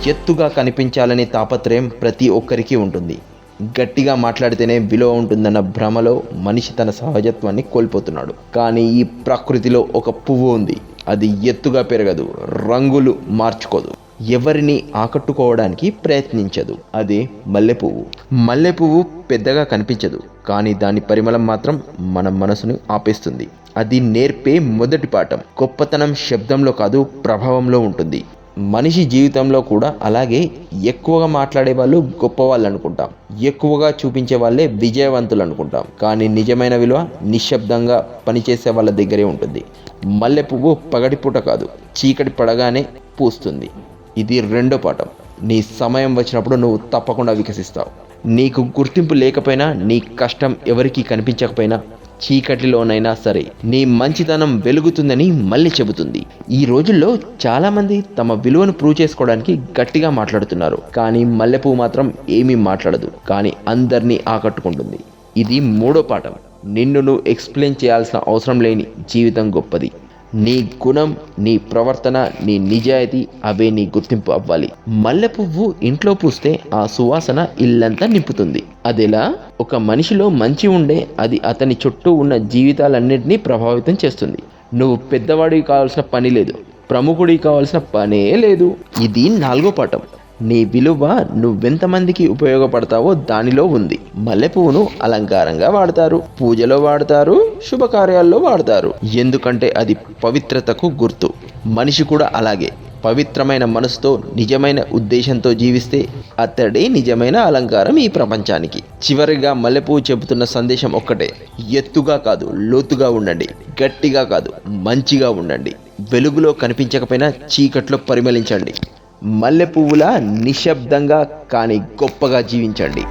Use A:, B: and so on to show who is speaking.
A: ఎత్తుగా కనిపించాలనే తాపత్రయం ప్రతి ఒక్కరికి ఉంటుంది. గట్టిగా మాట్లాడితేనే విలువ ఉంటుందన్న భ్రమలో మనిషి తన సహజత్వాన్ని కోల్పోతున్నాడు. కానీ ఈ ప్రకృతిలో ఒక పువ్వు ఉంది. అది ఎత్తుగా పెరగదు, రంగులు మార్చుకోదు, ఎవరిని ఆకట్టుకోవడానికి ప్రయత్నించదు. అదే మల్లెపువ్వు. మల్లెపువ్వు పెద్దగా కనిపించదు, కానీ దాని పరిమళం మాత్రం మన మనసును ఆపేస్తుంది. అది నేర్పే మొదటి పాఠం గొప్పతనం శబ్దంలో కాదు, ప్రభావంలో ఉంటుంది. మనిషి జీవితంలో కూడా అలాగే. ఎక్కువగా మాట్లాడే వాళ్ళు గొప్పవాళ్ళు అనుకుంటాం, ఎక్కువగా చూపించే వాళ్ళే విజయవంతులు అనుకుంటాం. కానీ నిజమైన విలువ నిశ్శబ్దంగా పనిచేసే వాళ్ళ దగ్గరే ఉంటుంది. మల్లె పువ్వు పగటిపూట కాదు, చీకటి పడగానే పూస్తుంది. ఇది రెండో పాఠం. నీ సమయం వచ్చినప్పుడు నువ్వు తప్పకుండా వికసిస్తావు. నీకు గుర్తింపు లేకపోయినా, నీ కష్టం ఎవరికీ కనిపించకపోయినా, చీకటిలోనైనా సరే నీ మంచితనం వెలుగుతుందని మళ్ళీ చెబుతుంది. ఈ రోజుల్లో చాలామంది తమ విలువను ప్రూవ్ చేసుకోవడానికి గట్టిగా మాట్లాడుతున్నారు. కానీ మల్లెపువ్వు మాత్రం ఏమీ మాట్లాడదు, కానీ అందరినీ ఆకట్టుకుంటుంది. ఇది మూడో పాఠం. నిన్ను నువ్వు ఎక్స్ప్లెయిన్ చేయాల్సిన అవసరం లేని జీవితం గొప్పది. నీ గుణం, నీ ప్రవర్తన, నీ నిజాయితీ, అవే నీ గుర్తింపు అవ్వాలి. మల్లె పువ్వు ఇంట్లో పూస్తే ఆ సువాసన ఇల్లంతా నింపుతుంది. అదెలా? ఒక మనిషిలో మంచి ఉండే అది అతని చుట్టూ ఉన్న జీవితాలన్నింటినీ ప్రభావితం చేస్తుంది. నువ్వు పెద్దవాడివి కావాల్సిన పని లేదు, ప్రముఖుడివి కావాల్సిన పనే లేదు. ఇది నాలుగో పాఠం. నీ విలువ నువ్వెంతమందికి ఉపయోగపడతావో దానిలో ఉంది. మల్లెపువ్వును అలంకారంగా వాడతారు, పూజలో వాడతారు, శుభకార్యాల్లో వాడతారు. ఎందుకంటే అది పవిత్రతకు గుర్తు. మనిషి కూడా అలాగే. పవిత్రమైన మనసుతో, నిజమైన ఉద్దేశంతో జీవిస్తే అతడే నిజమైన అలంకారం ఈ ప్రపంచానికి. చివరిగా మల్లెపువ్వు చెబుతున్న సందేశం ఒక్కటే: ఎత్తుగా కాదు, లోతుగా ఉండండి. గట్టిగా కాదు, మంచిగా ఉండండి. వెలుగులో కనిపించకపోయినా చీకట్లో పరిమళించండి. మల్లె పువ్వులా నిశ్శబ్దంగా కానీ గొప్పగా జీవించండి.